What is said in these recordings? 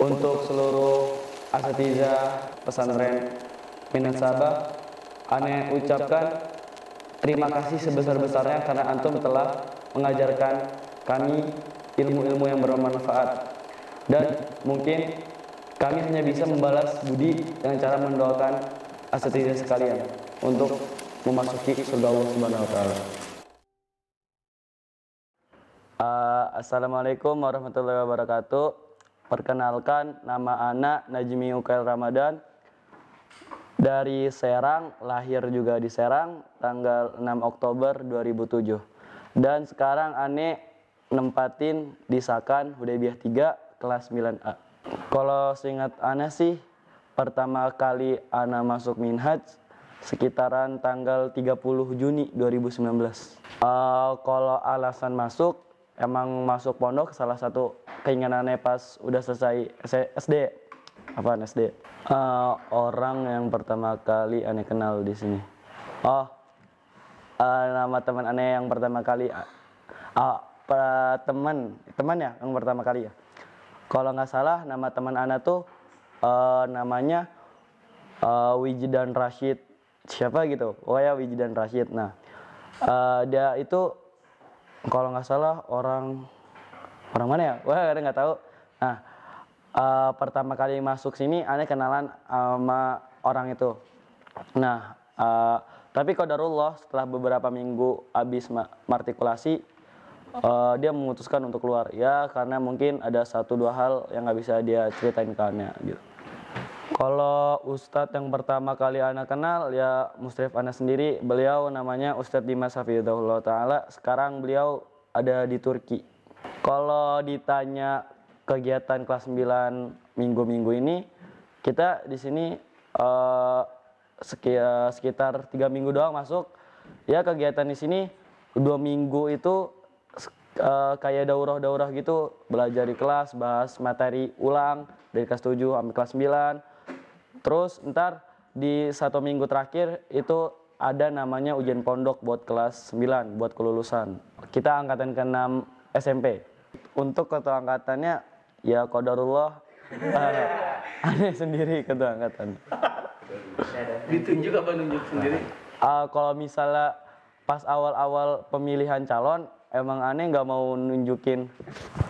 Untuk seluruh asatidzah pesantren Minat Sabah, ane ucapkan terima kasih sebesar-besarnya karena antum telah mengajarkan kami ilmu-ilmu yang bermanfaat. Dan mungkin kami hanya bisa membalas budi dengan cara mendoakan asatidzah sekalian untuk memasuki surga Allah Subhanahu wa taala. Assalamualaikum warahmatullahi wabarakatuh. Perkenalkan, nama anak Najmi Ukail Ramadan dari Serang, lahir juga di Serang, tanggal 6 Oktober 2007. Dan sekarang ane nempatin di Sakan Hudaybiyah 3 kelas 9A. Kalau seingat ane sih, pertama kali ana masuk Minhaj sekitaran tanggal 30 Juni 2019. Kalau alasan masuk, emang masuk pondok salah satu keinginannya pas udah selesai SD. Apaan SD? Orang yang pertama kali aneh kenal di sini. Nama teman aneh yang pertama kali. Teman ya yang pertama kali ya. Kalau nggak salah nama teman aneh tuh namanya Wijidan Rashid. Siapa gitu? Oh ya, Wijidan Rashid. Nah, dia itu kalau nggak salah orang mana ya? Wah, ada nggak tahu. Nah, pertama kali masuk sini, aneh kenalan sama orang itu. Nah, tapi qadarullah setelah beberapa minggu habis martikulasi, dia memutuskan untuk keluar. Ya, karena mungkin ada 1-2 hal yang nggak bisa dia ceritain ke aneh gitu. Kalau Ustadz yang pertama kali ana kenal ya Musyrif ana sendiri. Beliau namanya Ustadz Dimas Hafizahullah Ta'ala. Sekarang beliau ada di Turki. Kalau ditanya kegiatan kelas 9 minggu-minggu ini, kita di sini sekitar 3 minggu doang masuk. Ya kegiatan di sini 2 minggu itu kayak daurah-daurah gitu, belajar di kelas, bahas materi ulang dari kelas 7 sampai kelas 9. Terus ntar di 1 minggu terakhir itu ada namanya ujian pondok buat kelas 9, buat kelulusan. Kita angkatan ke-6 SMP. Untuk ketua angkatannya ya qadarullah aneh sendiri ketua angkatan. Ditunjuk apa nunjuk sendiri? Kalau misalnya pas awal-awal pemilihan calon emang aneh nggak mau nunjukin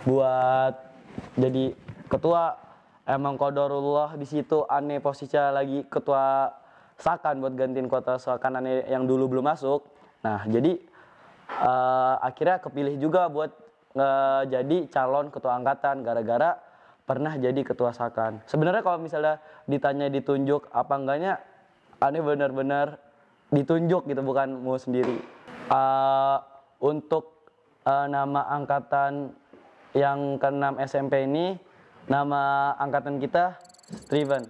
buat jadi ketua. Emang qadarullah di situ aneh posisinya lagi ketua Sakan buat gantiin kota Sakan aneh yang dulu belum masuk. Nah, jadi akhirnya kepilih juga buat jadi calon ketua angkatan gara-gara pernah jadi ketua Sakan. Sebenarnya kalau misalnya ditanya ditunjuk apa enggaknya, aneh benar-benar ditunjuk gitu, bukan mau sendiri. Untuk nama angkatan yang ke-6 SMP ini, nama angkatan kita Striven.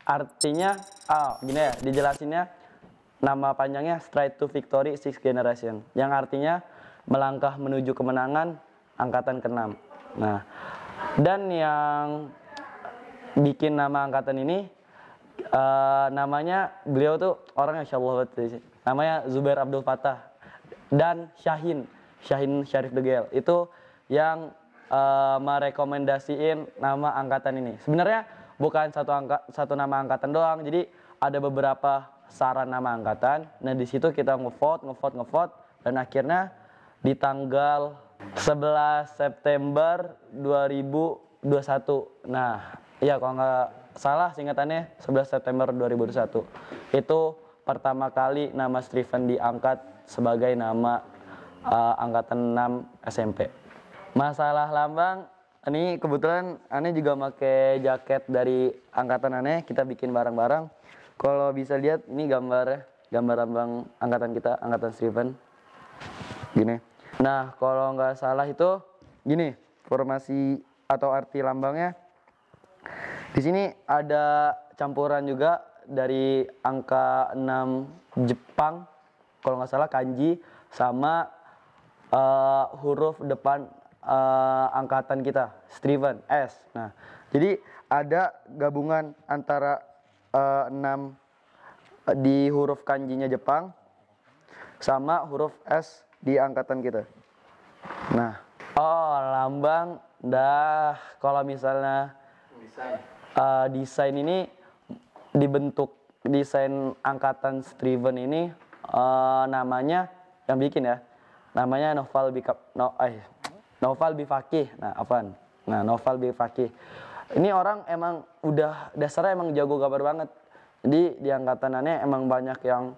Artinya, gini ya, dijelasinnya nama panjangnya Stride to Victory 6 Generation. Yang artinya melangkah menuju kemenangan angkatan ke-6. Nah, dan yang bikin nama angkatan ini, namanya beliau tuh orang yang insyaallah banget. Namanya Zubair Abdul Fattah dan Syahin Syarif Degel. Itu yang merekomendasiin nama angkatan ini. Sebenarnya bukan satu nama angkatan doang, jadi ada beberapa saran nama angkatan. Nah, di situ kita ngevote dan akhirnya di tanggal 11 September 2021. Nah, iya kalau nggak salah singkatannya 11 September 2021. Itu pertama kali nama Striven diangkat sebagai nama angkatan 6 SMP. Masalah lambang, ini kebetulan aneh juga pakai jaket dari angkatan aneh, kita bikin bareng-bareng. Kalau bisa lihat ini gambar lambang angkatan kita, angkatan Striven. Gini. Nah, kalau nggak salah itu gini, formasi atau arti lambangnya. Di sini ada campuran juga dari angka 6 Jepang, kalau nggak salah kanji, sama huruf depan angkatan kita, Striven, S. Nah, jadi ada gabungan antara 6 di huruf kanjinya Jepang sama huruf S di angkatan kita. Nah, lambang dah kalau misalnya Desain ini dibentuk, desain angkatan Striven ini namanya yang bikin ya, namanya Noval Bifakih. Noval Bifakih. Ini orang emang udah dasarnya emang jago gambar banget. Jadi di angkatanannya emang banyak yang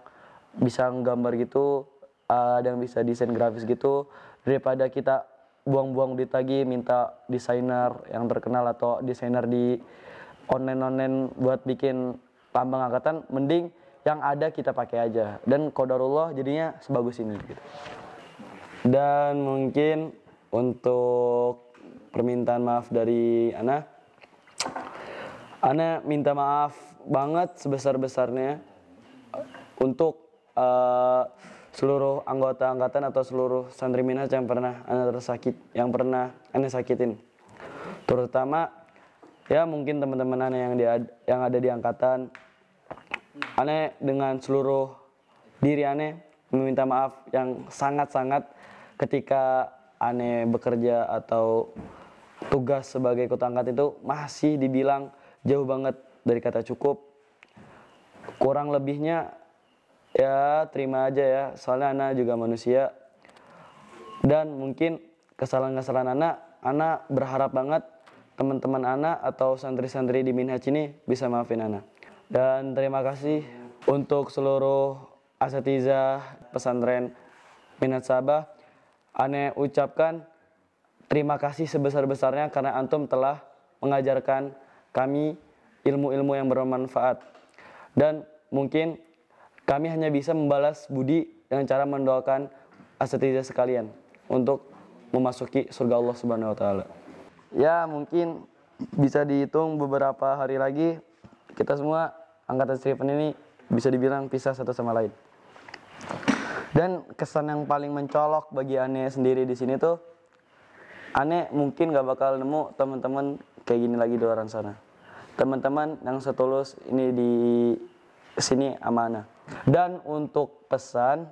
bisa nggambar gitu, ada yang bisa desain grafis gitu. Daripada kita buang-buang duit lagi minta desainer yang terkenal atau desainer di online buat bikin lambang angkatan, mending yang ada kita pakai aja. Dan qadarullah jadinya sebagus ini gitu. Dan mungkin untuk permintaan maaf dari Ana minta maaf banget sebesar-besarnya untuk seluruh anggota angkatan atau seluruh santri Minhaj yang pernah Ana sakitin. Terutama ya mungkin teman-teman Ana yang ada di angkatan. Ana dengan seluruh diri Ana meminta maaf yang sangat-sangat ketika Ana bekerja atau tugas sebagai ketua angkatan itu masih dibilang jauh banget dari kata cukup. Kurang lebihnya ya terima aja ya, soalnya Ana juga manusia. Dan mungkin kesalahan-kesalahan Ana berharap banget teman-teman Ana atau santri-santri di Minhaj ini bisa maafin Ana. Dan terima kasih untuk seluruh asatidzah pesantren Minhaj Sabah. Ana ucapkan terima kasih sebesar-besarnya karena antum telah mengajarkan kami ilmu-ilmu yang bermanfaat. Dan mungkin kami hanya bisa membalas budi dengan cara mendoakan asatidzah sekalian untuk memasuki surga Allah Subhanahu wa taala. Ya, mungkin bisa dihitung beberapa hari lagi kita semua angkatan Striven ini bisa dibilang pisah satu sama lain. Dan kesan yang paling mencolok bagi Ane sendiri di sini tuh, Ane mungkin gak bakal nemu teman-teman kayak gini lagi di luar sana. Teman-teman yang setulus ini di sini amanah. Dan untuk pesan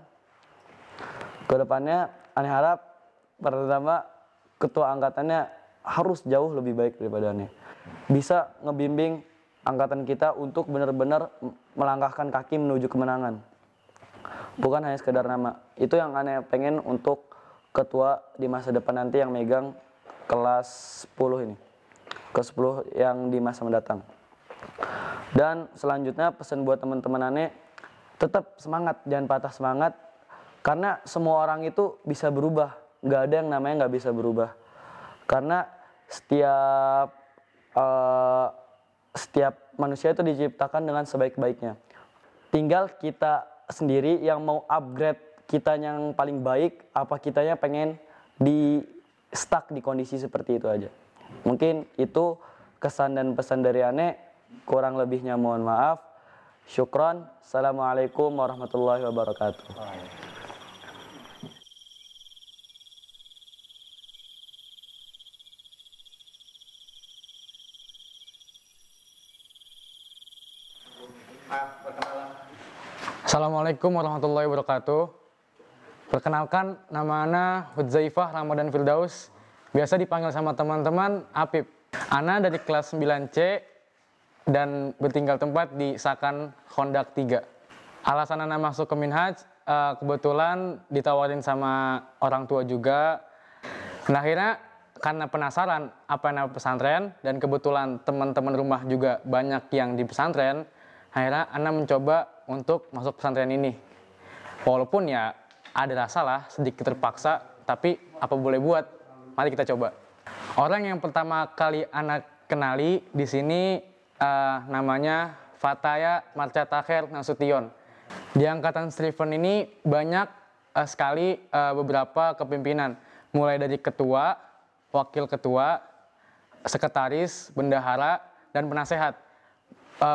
ke depannya, Ane harap pertama ketua angkatannya harus jauh lebih baik daripada Ane. Bisa ngebimbing angkatan kita untuk benar-benar melangkahkan kaki menuju kemenangan. Bukan hanya sekedar nama. Itu yang Ane pengen untuk ketua di masa depan nanti yang megang kelas 10 ini. Kelas 10 yang di masa mendatang. Dan selanjutnya pesan buat teman-teman Ane, tetap semangat, jangan patah semangat. Karena semua orang itu bisa berubah. Nggak ada yang namanya nggak bisa berubah. Karena setiap manusia itu diciptakan dengan sebaik-baiknya. Tinggal kita sendiri yang mau upgrade kita yang paling baik, apa kitanya pengen di stuck di kondisi seperti itu aja. Mungkin itu kesan dan pesan dari Ane. Kurang lebihnya mohon maaf. Syukron. Assalamualaikum warahmatullahi wabarakatuh. Assalamualaikum warahmatullahi wabarakatuh. Perkenalkan, nama Ana Hudzaifah Ramadan Firdaus. Biasa dipanggil sama teman-teman Apip. Ana dari kelas 9C dan bertinggal tempat di Sakan Hondak 3. Alasan Ana masuk ke Minhaj, kebetulan ditawarin sama orang tua juga. Nah, akhirnya karena penasaran apa nama pesantren dan kebetulan teman-teman rumah juga banyak yang di pesantren, akhirnya Ana mencoba untuk masuk pesantren ini. Walaupun ya ada rasa lah sedikit terpaksa, tapi apa boleh buat, mari kita coba. Orang yang pertama kali Ana kenali di sini namanya Fataya Marcatakher Nasution. Di angkatan Striven ini banyak sekali beberapa kepimpinan, mulai dari ketua, wakil ketua, sekretaris, bendahara, dan penasehat.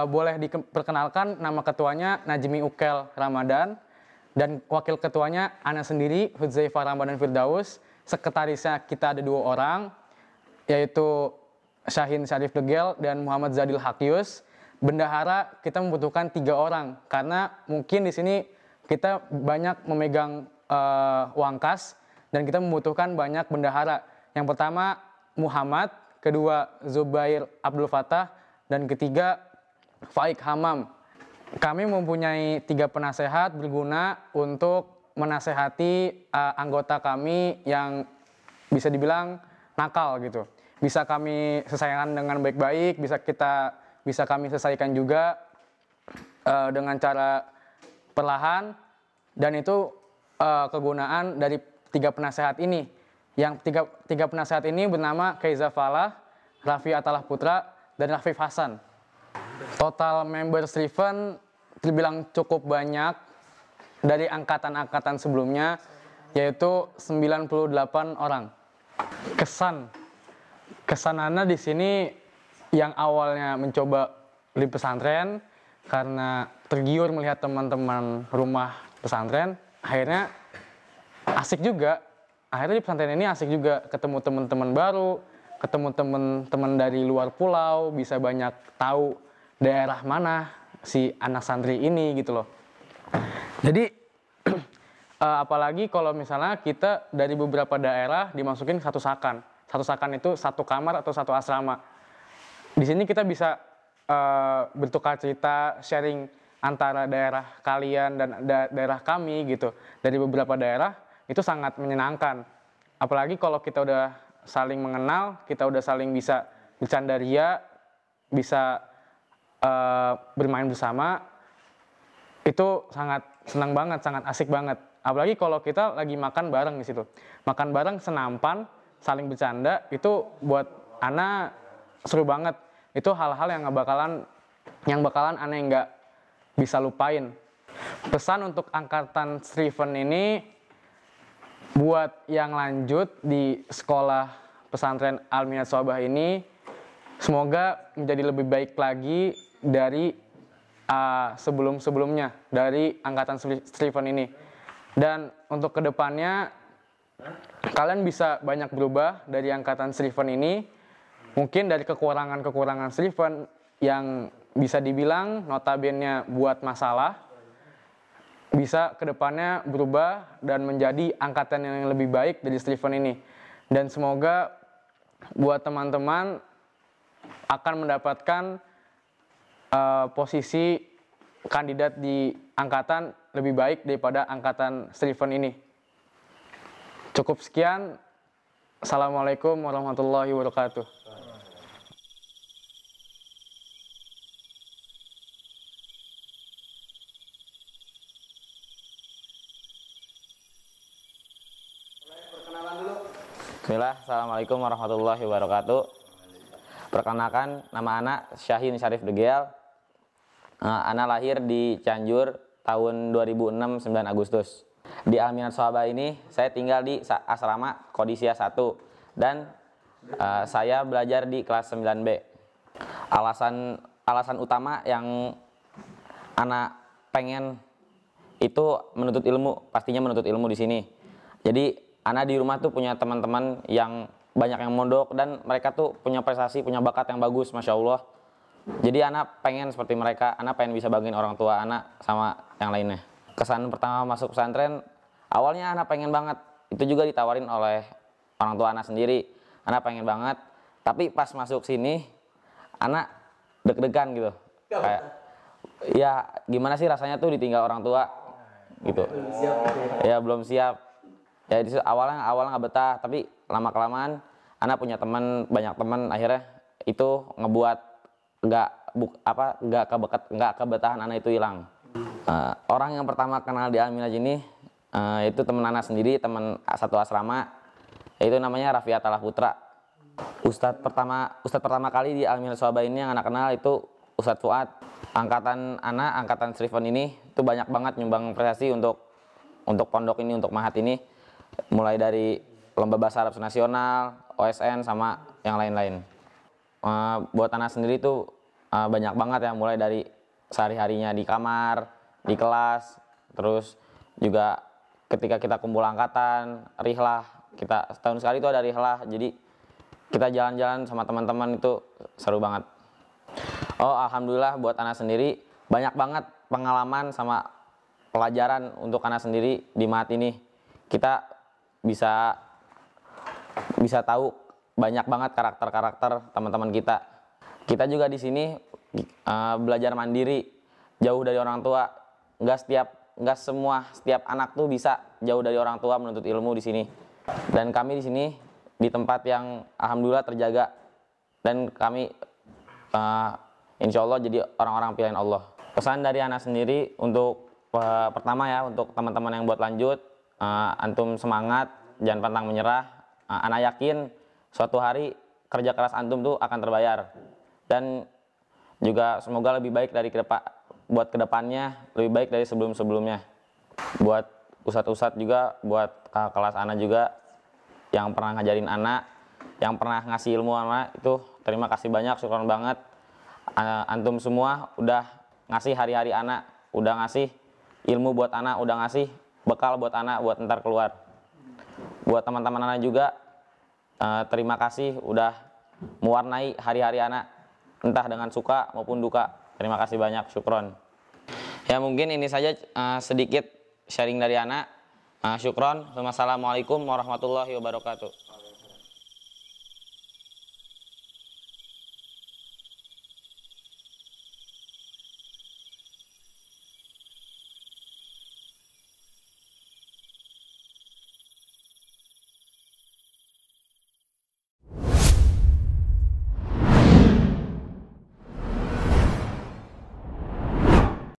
Boleh diperkenalkan nama ketuanya Najmi Ukel Ramadan dan wakil ketuanya Ana sendiri Hudzaifah Ramadan Firdaus. Sekretarisnya kita ada 2 orang, yaitu Syahin Syarif Degel dan Muhammad Zadil Hakyus. Bendahara kita membutuhkan 3 orang karena mungkin di sini kita banyak memegang uang kas dan kita membutuhkan banyak bendahara. Yang pertama Muhammad, kedua Zubair Abdul Fattah, dan ketiga Faik Hamam. Kami mempunyai 3 penasehat berguna untuk menasehati anggota kami yang bisa dibilang nakal gitu. Bisa kami selesaikan dengan baik-baik, bisa kami selesaikan juga dengan cara perlahan, dan itu kegunaan dari 3 penasehat ini. Yang tiga penasehat ini bernama Keiza Falah, Raffi Atalah Putra, dan Rafif Hasan. Total member Striven terbilang cukup banyak dari angkatan-angkatan sebelumnya, yaitu 98 orang. Kesan Ana di sini yang awalnya mencoba di pesantren karena tergiur melihat teman-teman rumah pesantren, akhirnya asik juga. Akhirnya di pesantren ini asik juga, ketemu teman-teman baru, ketemu teman-teman dari luar pulau, bisa banyak tahu daerah mana si anak santri ini gitu loh. Jadi apalagi kalau misalnya kita dari beberapa daerah dimasukin satu sakan. Satu sakan itu satu kamar atau satu asrama. Di sini kita bisa bertukar cerita, sharing antara daerah kalian dan daerah kami gitu. Dari beberapa daerah itu sangat menyenangkan. Apalagi kalau kita udah saling mengenal, kita udah saling bisa bercanda ria, bisa bermain bersama, itu sangat senang banget, sangat asik banget. Apalagi kalau kita lagi makan bareng di situ. Makan bareng senampan, saling bercanda, itu buat Ana seru banget. Itu hal-hal yang bakalan Ana nggak bisa lupain. Pesan untuk angkatan Striven ini, buat yang lanjut di sekolah pesantren Al-Minat Shobah ini, semoga menjadi lebih baik lagi dari sebelum-sebelumnya, dari angkatan Striven ini. Dan untuk kedepannya, kalian bisa banyak berubah dari angkatan Striven ini. Mungkin dari kekurangan-kekurangan Striven yang bisa dibilang notabene buat masalah, bisa kedepannya berubah dan menjadi angkatan yang lebih baik dari Striven ini. Dan semoga buat teman-teman akan mendapatkan posisi kandidat di angkatan lebih baik daripada angkatan Striven ini. Cukup sekian. Assalamualaikum warahmatullahi wabarakatuh. Bismillah, Assalamualaikum warahmatullahi wabarakatuh. Perkenalkan, nama Ana Syahin Syarif Degel. Ana lahir di Cianjur tahun 2006, 9 Agustus. Di Al-Minat Shobah ini saya tinggal di asrama Qadisiyah 1 dan saya belajar di kelas 9B. Alasan utama yang Ana pengen itu menuntut ilmu, pastinya menuntut ilmu di sini. Jadi Ana di rumah tuh punya teman-teman yang banyak yang mondok dan mereka tuh punya prestasi, punya bakat yang bagus, Masya Allah. Jadi Ana pengen seperti mereka, Ana pengen bisa bagiin orang tua Ana sama yang lainnya. Kesan pertama masuk pesantren, awalnya Ana pengen banget, itu juga ditawarin oleh orang tua Ana sendiri. Ana pengen banget, tapi pas masuk sini, Ana deg-degan gitu. Kayak, ya gimana sih rasanya tuh ditinggal orang tua gitu. Ya belum siap. Ya di awalnya nggak betah, tapi lama kelamaan Ana punya teman, banyak teman, akhirnya itu ngebuat nggak kebetahan Ana itu hilang. Orang yang pertama kenal di Al-Minhaj ini itu teman Ana sendiri, teman satu asrama, yaitu namanya Raffi Atalah Putra. Ustadz pertama kali di Al-Minhaj Shobah ini yang Ana kenal itu Ustadz Fuad. Angkatan Ana, angkatan Striven ini itu banyak banget nyumbang prestasi untuk pondok ini, untuk mahat ini. Mulai dari lomba bahasa Arab nasional, OSN, sama yang lain-lain. Buat Ana sendiri tuh banyak banget ya, mulai dari sehari-harinya di kamar, di kelas, terus juga ketika kita kumpul angkatan, rihlah, kita setahun sekali itu ada rihlah, jadi kita jalan-jalan sama teman-teman itu seru banget. Oh alhamdulillah buat Ana sendiri banyak banget pengalaman sama pelajaran untuk Ana sendiri di mahat ini. Kita bisa tahu banyak banget karakter-karakter teman-teman kita. Kita juga di sini belajar mandiri, jauh dari orang tua. Nggak setiap anak tuh bisa jauh dari orang tua menuntut ilmu di sini. Dan kami di sini di tempat yang alhamdulillah terjaga, dan kami insya Allah jadi orang-orang pilihan Allah. Pesan dari anak sendiri untuk pertama ya, untuk teman-teman yang buat lanjut, antum semangat, jangan pantang menyerah. Anak yakin suatu hari kerja keras antum tuh akan terbayar, dan juga semoga lebih baik dari buat kedepannya lebih baik dari sebelum-sebelumnya. Buat ustadz-ustadz juga, buat kakak kelas anak juga yang pernah ngajarin anak, yang pernah ngasih ilmu anak, itu terima kasih banyak, syukur banget. Antum semua udah ngasih hari-hari anak, udah ngasih ilmu buat anak, udah ngasih bekal buat anak buat ntar keluar. Buat teman-teman anak juga terima kasih udah mewarnai hari-hari anak, entah dengan suka maupun duka. Terima kasih banyak, syukron. Ya mungkin ini saja sedikit sharing dari anak. Syukron. Wassalamualaikum warahmatullahi wabarakatuh.